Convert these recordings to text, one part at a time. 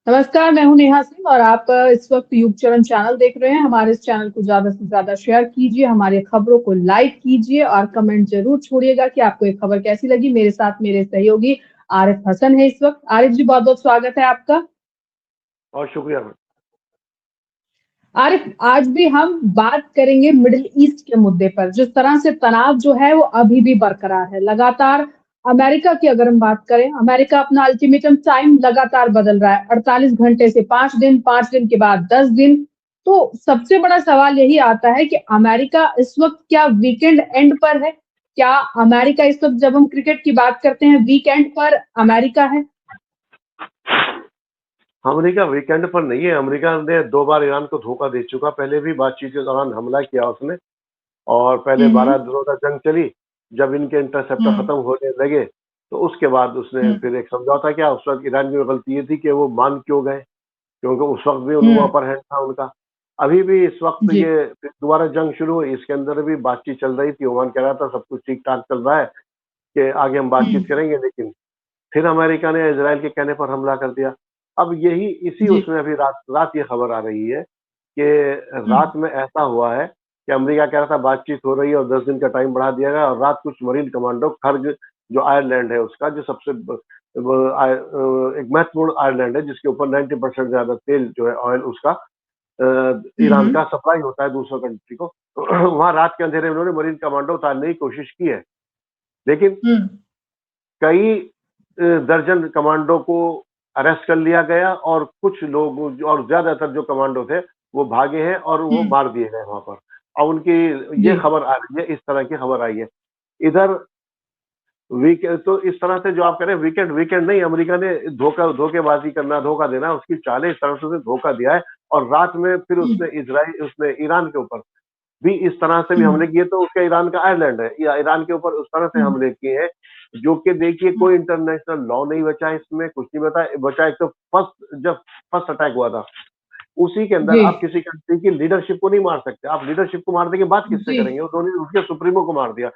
नमस्कार, मैं हूँ नेहा सिंह और आप इस वक्त युगचरण चैनल देख रहे हैं। हमारे इस चैनल को ज़्यादा से ज़्यादा शेयर कीजिए, हमारी खबरों को लाइक कीजिए और कमेंट ज़रूर छोड़िएगा कि आपको ये खबर कैसी लगी। मेरे साथ मेरे सहयोगी आरिफ हसन है इस वक्त। आरिफ जी, बहुत-बहुत स्वागत है आपका। और शुक्रिया मैम। आरिफ, आज भी हम बात करेंगे मिडिल ईस्ट के मुद्दे पर। जिस तरह से तनाव जो है वो अभी भी बरकरार है। लगातार अमेरिका की अगर हम बात करें, अमेरिका अपना अल्टीमेटम टाइम लगातार बदल रहा है। 48 घंटे से 5 दिन, 5 दिन के बाद 10 दिन। तो सबसे बड़ा सवाल यही आता है कि अमेरिका इस वक्त क्या वीकेंड एंड पर है? क्या अमेरिका इस वक्त, जब हम क्रिकेट की बात करते हैं, वीकेंड पर अमेरिका है? अमेरिका वीकेंड पर नहीं है। अमेरिका ने 2 बार ईरान को धोखा दे चुका। पहले भी बातचीत के दौरान हमला किया उसने, और पहले हम्म। 12 दिनों तक जंग चली। जब इनके इंटरसेप्टर हम्म। खत्म होने लगे तो उसके बाद उसने हम्म। फिर एक समझौता किया। उस वक्त ईरान की गलती ये थी कि वो मान क्यों गए, क्योंकि उस वक्त भी उनको हम्म। अपर हैंड था उनका। अभी भी इस वक्त जी। ये फिर दोबारा जंग शुरू हुई, इसके अंदर भी बातचीत चल रही थी। ओमान कह रहा था सब कुछ ठीक ठाक चल रहा है, कि आगे हम हम्म। बातचीत करेंगे, लेकिन फिर अमेरिका ने इजराइल के कहने पर हमला कर दिया। अब यही इसी जी। उसमें अभी रात रात ये खबर आ रही है कि हम्म। रात में ऐसा हुआ है कि अमेरिका कह रहा था बातचीत हो रही है और 10 दिन का टाइम बढ़ा दिया गया, और रात कुछ मरीन कमांडो खर्ग, जो आयरलैंड है उसका, जो सबसे एक महत्वपूर्ण आयरलैंड है जिसके ऊपर 90% ज्यादा तेल जो है ऑयल उसका ईरान हम्म। का सप्लाई होता है दूसरों कंट्री को। वहां रात के अंधेरे में उन्होंने मरीन कमांडो उतारने की कोशिश की है, लेकिन हम्म। कई दर्जन कमांडो को अरेस्ट कर लिया गया, और कुछ लोग और ज्यादातर जो कमांडो थे वो भागे हैं और वो हम्म। मार दिए गए वहां पर। और उनकी जी। ये खबर आ रही है, इस तरह की खबर आई है। इधर वीक तो इस तरह से जो आप कह रहे हैं वीकेंड वीकेंड नहीं, अमेरिका ने धोखेबाजी करना, धोखा देना उसकी चाल है। इस तरह से उसने धोखा दिया है, और रात में फिर हम्म। उसने ईरान के ऊपर भी इस तरह से भी हम्म। हमले किए। तो उसका ईरान का आयरलैंड है, या ईरान के ऊपर उस तरह से हम्म। हमले किए हैं, जो कि देखिए कोई इंटरनेशनल लॉ नहीं बचा इसमें, कुछ नहीं बचा। एक तो जब फर्स्ट अटैक हुआ था, उसी के अंदर जी। आप किसी कंट्री की लीडरशिप को नहीं मार सकते। आप लीडरशिप को मारने के बाद किससे जी। करेंगे? उन्होंने उसके सुप्रीमो को मार दिया।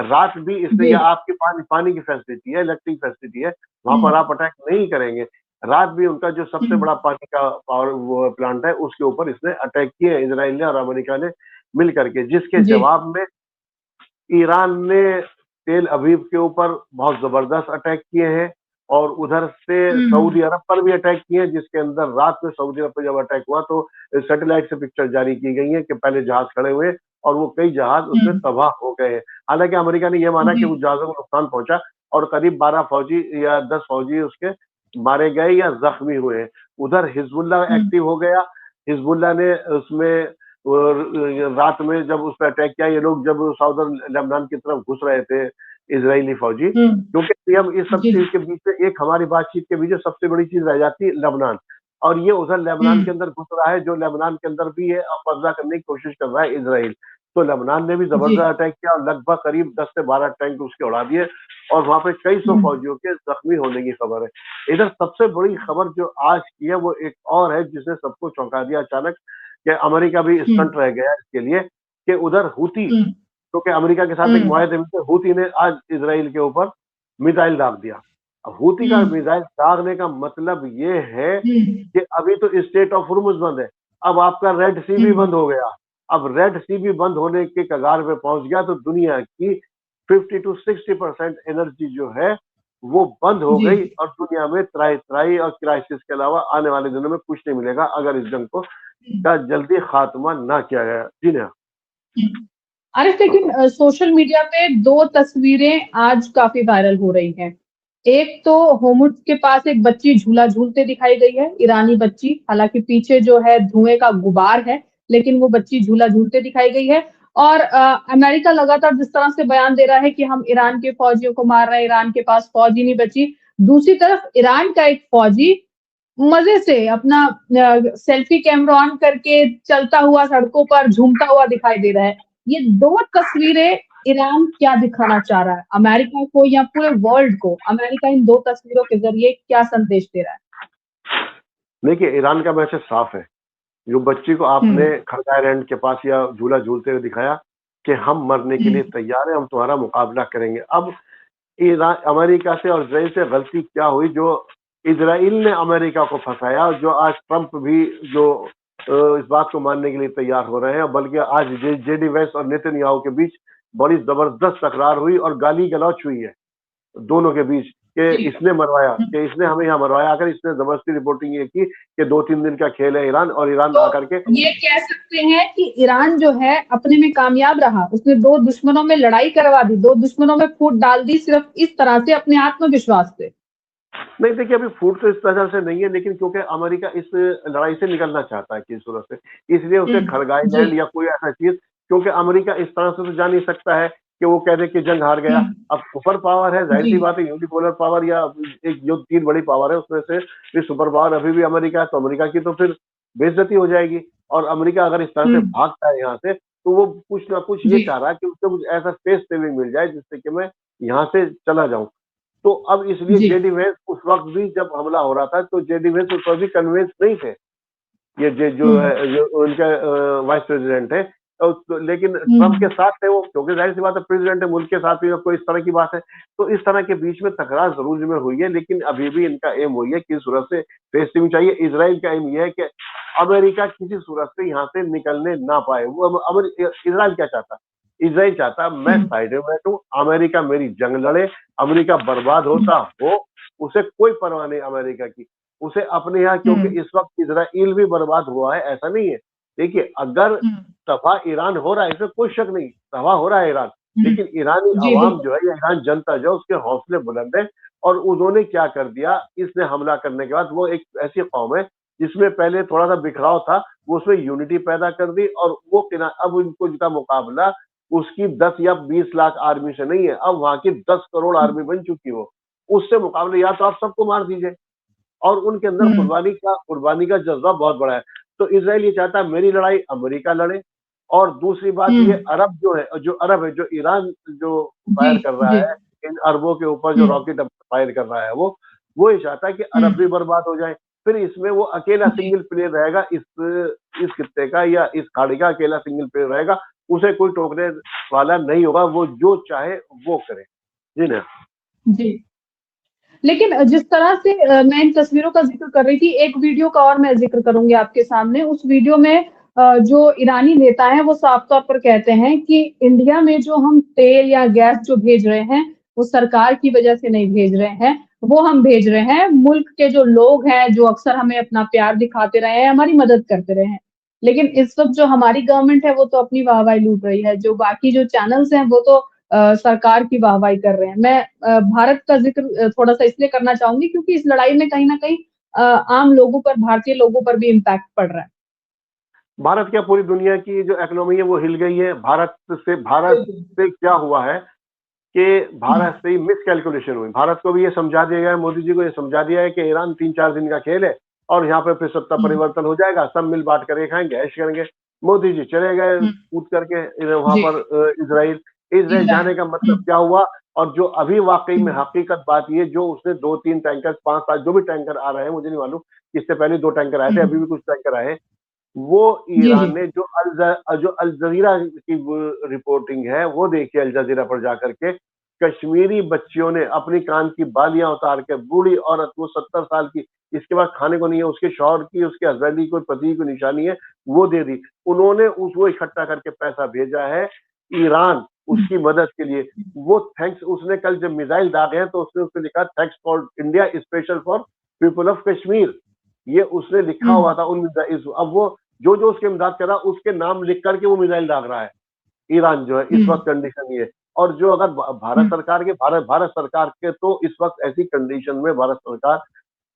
रात भी इसने, जी। या आपकी पानी पानी की फैसिलिटी है, इलेक्ट्रिक फैसिलिटी है, वहां पर हम्म। आप अटैक नहीं करेंगे। रात भी उनका जो सबसे हम्म। बड़ा पानी का पावर वो प्लांट है, उसके ऊपर इसने अटैक किए, इजराइल ने और अमेरिका ने मिल करके, जिसके जी। जवाब में ईरान ने तेल अवीव के ऊपर बहुत जबरदस्त अटैक किए हैं, और उधर से हम्म। सऊदी अरब पर भी अटैक किए हैं, जिसके अंदर रात में सऊदी अरब पर जब अटैक हुआ तो सैटेलाइट से पिक्चर जारी की गई है कि पहले जहाज खड़े हुए और वो कई जहाज उसमें हम्म। तबाह हो गए हैं। हालांकि अमेरिका ने यह माना जी। कि उस जहाजों को नुकसान पहुंचा, और करीब 12 फौजी या 10 फौजी उसके मारे गए या जख्मी हुए हैं। उधर हिजबुल्ला हम्म। एक्टिव हो गया। हिजबुल्ला ने उसमें और रात में जब उस पर अटैक किया, ये लोग जब साउदर्न लेबनान की तरफ घुस रहे थे, इजरायली फौजी, हम्म। क्योंकि हम इस सब जी। चीज के बीच में एक हमारी बातचीत के बीच में सबसे बड़ी चीज रह जाती है लेबनान, और ये उधर लेबनान के हम्म। अंदर घुस रहा है, जो लेबनान के अंदर भी है, और कब्जा करने की कोशिश कर रहा है इसराइल। तो लेबनान ने भी जी। जबरदस्त अटैक किया, और लगभग करीब 10 से 12 टैंक उसके उड़ा दिए, और वहां पे कई सौ हम्म। फौजियों के जख्मी होने की खबर है। इधर सबसे बड़ी खबर जो आज की है वो एक और है, जिसने सबको चौंका दिया अचानक, कि अमेरिका भी हम्म। स्टंट रह गया इसके लिए, कि उधर हूती, हम्म। क्योंकि अमेरिका के साथ एक हम्म। मुआहदे में थे, हूती ने आज इसराइल के ऊपर मिसाइल दाग दिया। अब हूती का हम्म। मिसाइल दागने का मतलब ये है हम्म। कि अभी तो स्टेट ऑफ हुर्मुज बंद है, अब आपका रेड सी भी हम्म। बंद हो गया। अब रेड सी भी बंद होने के कगार पे पहुंच गया, तो दुनिया की 50 to 60% एनर्जी जो है वो बंद हो जी। गई, और दुनिया में त्राई त्राई और क्राइसिस के अलावा आने वाले दिनों में कुछ नहीं मिलेगा, अगर इस जंग को का जल्दी खात्मा ना किया गया। जी ना। हम्म। अरे लेकिन सोशल मीडिया पे दो तस्वीरें आज काफी वायरल हो रही हैं। एक तो होमुर्स के पास एक बच्ची झूला झूलते दिखाई गई है, ईरानी बच्ची। हालांकि पीछे जो है धुएं का गुबार है, लेकिन वो बच्ची झूला झूलते दिखाई गई है। और अमेरिका लगातार जिस तरह से बयान दे रहा है कि हम ईरान के फौजियों को मार रहे हैं, ईरान के पास फौजी नहीं बची। दूसरी तरफ ईरान का एक फौजी मजे से अपना सेल्फी कैमरा ऑन करके चलता हुआ सड़कों पर झूमता हुआ दिखाई दे रहा है। ये दो तस्वीरें ईरान क्या दिखाना चाह रहा है अमेरिका को या पूरे वर्ल्ड को? अमेरिका इन दो तस्वीरों के जरिए क्या संदेश दे रहा है? देखिए, ईरान का मैसेज साफ है। जो बच्ची को आपने हम्म। खड़गा आइलैंड के पास या झूला झूलते हुए दिखाया कि हम मरने के लिए हम्म। तैयार हैं, हम तुम्हारा मुकाबला करेंगे। अब ईरान, अमेरिका से और इसराइल से गलती क्या हुई, जो इजराइल ने अमेरिका को फंसाया, जो आज ट्रंप भी जो इस बात को मानने के लिए तैयार हो रहे हैं, बल्कि आज जेडी वैंस और नेतन्याहू के बीच बड़ी जबरदस्त तकरार हुई और गाली गलौच हुई है दोनों के बीच कि जी। इसने मरवाया, कि इसने हमें यहाँ मरवाया, आकर इसने जबरदस्ती रिपोर्टिंग ये की कि 2-3 दिन का खेल है ईरान, और ईरान तो आकर के ये कह सकते हैं कि ईरान जो है अपने में कामयाब रहा, उसने दो दुश्मनों में लड़ाई करवा दी, दो दुश्मनों में फूट डाल दी, सिर्फ इस तरह से अपने आत्मविश्वास से। नहीं, देखिए अभी फूट तो इस तरह से नहीं है, लेकिन क्योंकि अमेरिका इस लड़ाई से निकलना चाहता है किसी सूरत से, इसलिए उसे खड़गाई जी। लैंड या कोई ऐसा चीज, क्योंकि अमेरिका इस तरह से तो जा नहीं सकता है कि वो कह दे कि जंग हार गया। अब सुपर पावर है, जाहिर जी। सी बात है, यूनिपोलर पावर या एक जो 3 बड़ी पावर है उसमें से भी सुपर पावर अभी भी अमेरिका है, तो अमेरिका की तो फिर बेइज्जती हो जाएगी। और अमेरिका अगर इस तरह से भागता है यहाँ से, तो वो कुछ ना कुछ ये जी। चाह रहा है कि उसको कुछ ऐसा स्पेस सेविंग मिल जाए जिससे कि मैं यहाँ से चला जाऊं। तो अब इसलिए जी। जेडी वेंस उस वक्त भी जब हमला हो रहा था, तो जेडी वेंस उस वक्त भी कन्विंस नहीं थे, ये जो है, जो उनका वाइस प्रेसिडेंट है, लेकिन ट्रंप के साथ थे वो, क्योंकि जाहिर सी बात है प्रेसिडेंट है, मुल्क के साथ भी कोई इस तरह की बात है। तो इस तरह के बीच में तकरार जरूर में हुई है, लेकिन अभी भी इनका एम वही है कि इस सूरत से फेस टीम चाहिए। इसराइल का एम यह है कि अमेरिका किसी सूरत से यहाँ से निकलने ना पाए। वो इसराइल क्या चाहता, इसराइल चाहता मैं साइड में बैठूं, अमेरिका मेरी जंग लड़े, अमेरिका बर्बाद होता हो, उसे कोई परवाह नहीं अमेरिका की, उसे अपने यहाँ, क्योंकि इस वक्त इसराइल भी बर्बाद हुआ है, ऐसा नहीं है। देखिए अगर तबाह ईरान हो रहा है, इसमें कोई शक नहीं, तबाह हो रहा है ईरान, लेकिन ईरानी जी अवाम बिल्कुल। जो है या ईरान जनता जो है उसके हौसले बुलंद है। और उन्होंने क्या कर दिया, इसने हमला करने के बाद, वो एक ऐसी कौम है जिसमें पहले थोड़ा सा बिखराव था, वो उसमें यूनिटी पैदा कर दी, और वो अब उनको जिनका मुकाबला उसकी 10 या 20 लाख आर्मी से नहीं है, अब वहां की 10 करोड़ आर्मी बन चुकी हो। उससे मुकाबले या तो आप सबको मार दीजिए, और उनके अंदर कुर्बानी का जज्बा बहुत बड़ा है। तो इसराइल ये चाहता है मेरी लड़ाई अमेरिका लड़े, और दूसरी बात ये अरब जो ईरान जो जी। फायर कर रहा जी। है, इन अरबों के ऊपर जो रॉकेट फायर कर रहा है, वो ये चाहता है कि अरब भी बर्बाद हो जाए। फिर इसमें वो अकेला जी। सिंगल प्लेयर रहेगा, इस खित्ते का या इस खाड़ी का अकेला सिंगल प्लेयर रहेगा, उसे कोई टोकने वाला नहीं होगा, वो जो चाहे वो करे। जी ना। जी। लेकिन जिस तरह से मैं इन तस्वीरों का ज़िक्र कर रही थी, एक वीडियो का और मैं ज़िक्र करूँगी आपके सामने। उस वीडियो में जो ईरानी नेता हैं, वो साफ तौर पर कहते हैं कि इंडिया में जो हम तेल या गैस जो भेज रहे हैं, वो सरकार की वजह से नहीं भेज रहे हैं, वो हम भेज रहे हैं मुल्क के जो लोग हैं, जो अक्सर हमें अपना प्यार दिखाते रहे हैं, हमारी मदद करते रहे हैं। लेकिन इस वक़्त जो हमारी गवर्नमेंट है, वो तो अपनी वाहवाही लूट रही है। जो बाकी जो चैनल्स हैं, वो तो सरकार की वाहवाही कर रहे हैं। मैं भारत का ज़िक्र थोड़ा-सा इसलिए करना चाहूँगी क्योंकि इस लड़ाई में कहीं न कहीं आम लोगों पर, भारतीय लोगों पर भी इम्पैक्ट पड़ रहा है। भारत क्या, पूरी दुनिया की जो इकोनॉमी है वो हिल गई है। भारत बिल्कुल। से क्या हुआ है कि भारत से ही मिस कैलकुलेशन हुई। भारत को भी ये समझा दिया गया है, मोदी जी को ये समझा दिया है कि ईरान 3-4 दिन का खेल है, और यहाँ पे फिर सत्ता परिवर्तन हो जाएगा, सब मिल बांट करके खाएंगे, ऐश करेंगे। मोदी जी चले गए कूद करके वहां जी। पर इसराइल। इसराइल जाने का मतलब हुँ। क्या हुआ, और जो अभी वाकई में हकीकत बात ये, जो उसने 2-3 टैंकर, 5-7 जो भी टैंकर आ रहे हैं, मुझे नहीं मालूम, इससे पहले 2 टैंकर आए थे, अभी भी कुछ टैंकर आए हैं। वो जी, जी। ईरान ने जो अल जजीरा की रिपोर्टिंग है वो देखिए, अल जजीरा पर जाकर के, कश्मीरी बच्चियों ने अपनी कान की बालियां उतार के, बूढ़ी औरत, वो 70 साल की, इसके बाद खाने को नहीं है, उसके शौहर की, उसके हस्बैंड की कोई पति की निशानी है, वो दे दी। उन्होंने उसको इकट्ठा करके पैसा भेजा है ईरान उसकी मदद के लिए। वो थैंक्स, उसने कल जब मिसाइल दागे हैं तो उसने उसने लिखा thanks for India special for people of Kashmir, ये उसने लिखा हुआ था उन अब वो जो उसके इमदाद कर रहा उसके नाम लिख करके वो मिसाइल दाग रहा है ईरान जो है, इस वक्त कंडीशन ये। और जो अगर भारत सरकार के, तो इस वक्त ऐसी कंडीशन में भारत सरकार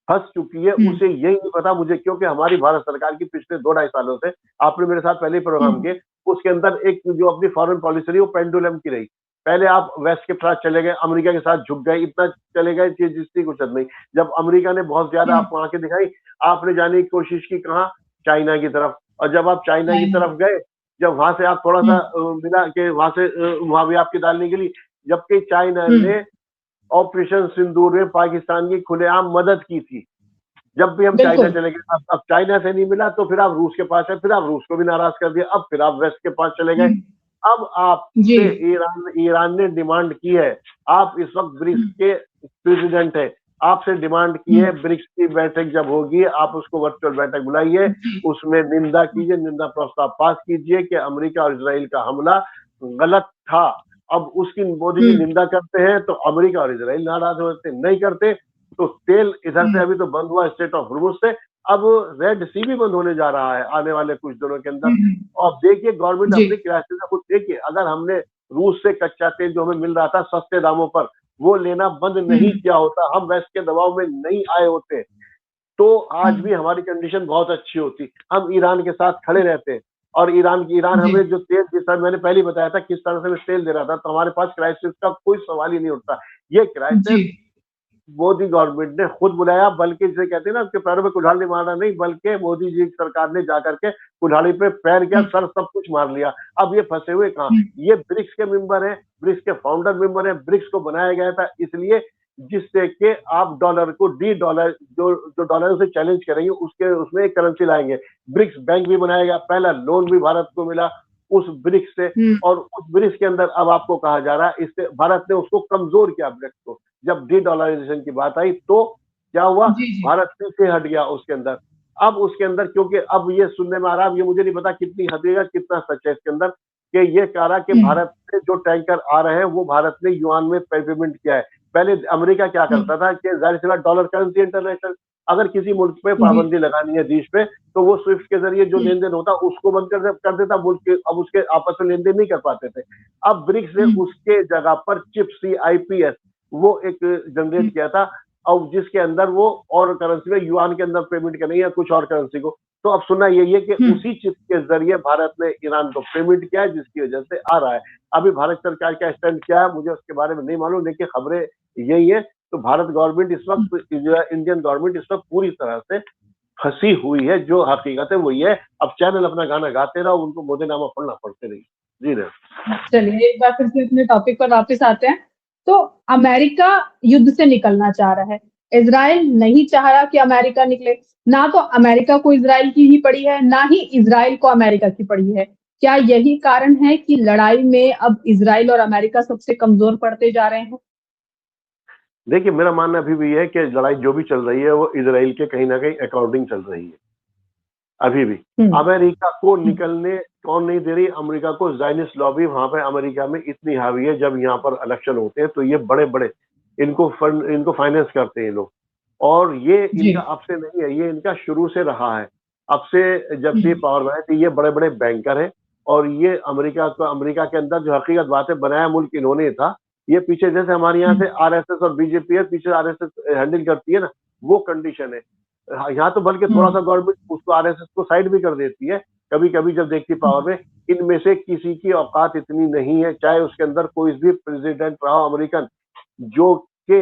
फंस चुकी है, उसे यही नहीं पता मुझे, क्योंकि हमारी भारत सरकार की पिछले 2-2.5 सालों से, आपने मेरे साथ पहले ही प्रोग्राम किए, उसके अंदर एक जो अपनी फॉरेन पॉलिसी रही वो पेंडुलम की रही। पहले आप वेस्ट के साथ चले गए, अमेरिका के साथ झुक गए, इतना चले गए कि जिसकी कुछ हद नहीं। जब अमेरिका ने बहुत ज्यादा आपको आंखें दिखाई, आपने जाने की कोशिश की कहाँ, चाइना की तरफ। और जब आप चाइना की तरफ गए, जब वहां से आप थोड़ा सा मिला कि वहां से वहां भी आपकी दाल निकली, जबकि चाइना ने ऑपरेशन सिंदूर में पाकिस्तान की खुलेआम मदद की थी। जब भी हम चाइना बिल्कुल। चले गए, अब चाइना से नहीं मिला तो फिर आप रूस के पास है, फिर आप रूस को भी नाराज कर दिया, अब फिर आप वेस्ट के पास चले गए। अब जी। आपसे ईरान ईरान ने डिमांड की है, आप इस वक्त ब्रिक्स के प्रेसिडेंट है, आपसे डिमांड की है ब्रिक्स की बैठक जब होगी आप उसको वर्चुअल बैठक बुलाइए, उसमें निंदा कीजिए, निंदा प्रस्ताव पास कीजिए कि अमेरिका और इजराइल का हमला गलत था। अब उसकी मोदी जी निंदा करते हैं तो अमेरिका और इजराइल नाराज होते, नहीं करते तो तेल इधर से अभी तो बंद हुआ स्ट्रेट ऑफ हॉर्मुज से, अब रेड सी भी बंद होने जा रहा है आने वाले कुछ दिनों के अंदर। और देखिए गवर्नमेंट अपनी क्राइसिस का खुद देखिए, अगर हमने रूस से कच्चा तेल जो हमें मिल रहा था सस्ते दामों पर वो लेना बंद नहीं किया होता, हम वेस्ट के दबाव में नहीं आए होते, तो आज भी हमारी कंडीशन बहुत अच्छी होती, हम ईरान के साथ खड़े रहते। और ईरान हमें जो तेल जिस तरह मैंने पहले बताया था किस तरह से हमें तेल दे रहा था, तो हमारे पास क्राइसिस का कोई सवाल ही नहीं उठता। ये क्राइसिस मोदी गवर्नमेंट ने खुद बुलाया, बल्कि जिसे कहते हैं ना उसके पैरों पे कुल्हाड़ी मारना नहीं, बल्कि मोदी जी सरकार ने जाकर के कुल्हाड़ी पे पैर किया, सर सब कुछ मार लिया। अब ये फंसे हुए कहाँ, ये ब्रिक्स के मेंबर हैं, ब्रिक्स के फाउंडर मेंबर हैं, ब्रिक्स को बनाया गया था इसलिए जिससे कि आप डॉलर को डॉलर जो डॉलर से चैलेंज करेंगे उसके उसमें एक करेंसी लाएंगे। ब्रिक्स बैंक भी बनाया गया, पहला लोन भी भारत को मिला उस ब्रिक्स से, और उस ब्रिक्स के अंदर अब आपको कहा जा रहा है इससे भारत ने उसको कमजोर किया ब्रिक्स को। जब डॉलराइजेशन की बात आई तो क्या हुआ, भारत पीछे हट गया उसके अंदर। अब उसके अंदर क्योंकि अब ये सुनने में आ रहा है, ये मुझे नहीं पता कितनी हदेगा कितना सच है इसके अंदर, कि ये कह रहा कि भारत से जो टैंकर आ रहे हैं वो भारत ने युआन में पेमेंट किया है। पहले अमेरिका क्या करता था कि जाहिर सी बात डॉलर करेंसी इंटरनेशनल, अगर किसी मुल्क पे पाबंदी लगानी है देश पे तो वो स्विफ्ट के जरिए जो लेन देन होता उसको बंद कर देता मुल्क के, अब उसके आपस में लेन देन नहीं कर पाते थे। अब ब्रिक्स ने उसके जगह पर चिप्स CIPS वो एक जनरेट किया था, और जिसके अंदर वो और करेंसी में युआन के अंदर पेमेंट करनी है कुछ और करेंसी को। तो अब सुनना यही है कि उसी चिप के जरिए भारत ने ईरान को पेमेंट किया है, जिसकी वजह से आ रहा है। अभी भारत सरकार का स्टैंड क्या है मुझे उसके बारे में नहीं मालूम, लेकिन खबरें यही है। तो भारत गवर्नमेंट इस वक्त, इंडियन गवर्नमेंट इस वक्त पूरी तरह से फंसी हुई है, जो हकीकत है वही है। अब चैनल अपना गाना गाते रहो, उनको मोदीनामा पढ़ना पड़ते नहीं। जी नहीं। चलिए एक बार फिर से अपने टॉपिक पर वापस आते हैं। तो अमेरिका युद्ध से निकलना चाह रहा है, इजराइल नहीं चाह रहा कि अमेरिका निकले। ना तो अमेरिका को इजराइल की ही पड़ी है, ना ही इजराइल को अमेरिका की पड़ी है। क्या यही कारण है कि लड़ाई में अब इजराइल और अमेरिका सबसे कमजोर पड़ते जा रहे हैं? देखिए मेरा मानना अभी भी है कि लड़ाई जो भी चल रही है वो इजराइल के कहीं ना कहीं अकॉर्डिंग चल रही है अभी भी। अमेरिका को निकलने कौन नहीं दे रही, अमेरिका को ज़ायनिस्ट लॉबी वहां पे अमेरिका में इतनी हावी है। जब यहाँ पर इलेक्शन होते हैं तो ये बड़े बड़े इनको फाइनेंस करते हैं लोग, और ये इनका अब से नहीं है, ये इनका शुरू से रहा है। अब से जब से पावर में है तो ये बड़े बड़े बैंकर हैं, और ये अमेरिका के अंदर जो हकीकत बातें बनाया मुल्क इन्होंने था, ये पीछे जैसे हमारे यहाँ से RSS और BJP है, पीछे RSS हैंडल करती है ना, वो कंडीशन है। यहाँ तो बल्कि थोड़ा सा गवर्नमेंट उसको RSS को साइड भी कर देती है कभी कभी जब देखती पावर में। इनमें से किसी की औकात इतनी नहीं है, चाहे उसके अंदर कोई भी प्रेसिडेंट रहा अमेरिकन, जो के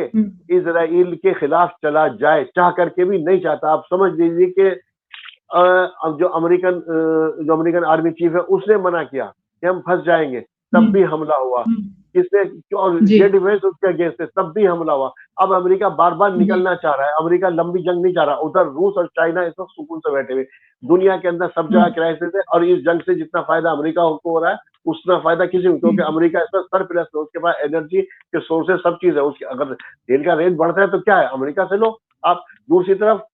इजराइल के खिलाफ चला जाए, चाह करके भी नहीं चाहता। आप समझ लीजिए कि अब जो अमेरिकन आर्मी चीफ है उसने मना किया कि हम फंस जाएंगे, तब भी हमला हुआ। किसने, ये डिफेंस उसके अगेंस्ट है, तब भी हमला हुआ। अब अमेरिका बार बार निकलना चाह रहा है, अमेरिका लंबी जंग नहीं चाह रहा। उधर रूस और चाइना इस वक्त सुकून से बैठे हुए, दुनिया के अंदर सब जगह क्राइसिस है, और इस जंग से जितना फायदा अमेरिका को हो रहा है उतना फायदा किसी को, क्योंकि अमेरिका इस वक्त सरप्लस है, उसके पास एनर्जी के सोर्सेज सब चीज है उसकी। अगर तेल का रेट बढ़ता है तो क्या है, अमेरिका से लो आप। दूसरी तरफ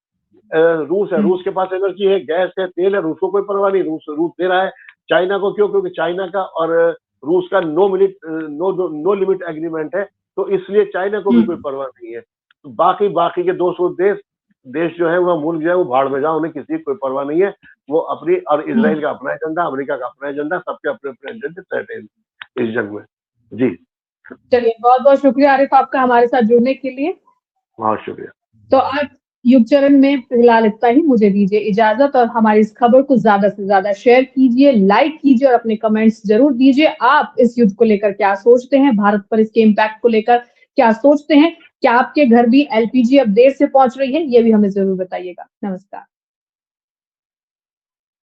रूस है, रूस के पास एनर्जी है, गैस है, तेल है, रूस को कोई परवाह नहीं, रूस दे रहा है। चाइना को क्यों, क्योंकि चाइना का और रूस का नो लिमिट एग्रीमेंट है, तो इसलिए चाइना को भी कोई परवाह नहीं है। तो बाकी के 200 देश जो है वह मुल्क जो है वो भाड़ में जाओ, उन्हें किसी की कोई परवाह नहीं है। वो अपनी, और इजराइल का अपना एजेंडा, अमेरिका का अपना एजेंडा, सबके अपने अपने एजेंडे सेट है इस जंग में। जी चलिए बहुत बहुत शुक्रिया आरिफ आपका हमारे साथ जुड़ने के लिए। बहुत शुक्रिया। तो आज युग चरण में फिलहाल इतना ही, मुझे दीजिए इजाजत, और हमारी इस खबर को ज्यादा से ज्यादा शेयर कीजिए, लाइक कीजिए और अपने कमेंट्स जरूर दीजिए। आप इस युद्ध को लेकर क्या सोचते हैं, भारत पर इसके इम्पैक्ट को लेकर क्या सोचते हैं? क्या आपके घर भी LPG अब देर से पहुंच रही है? ये भी हमें जरूर बताइएगा। नमस्कार।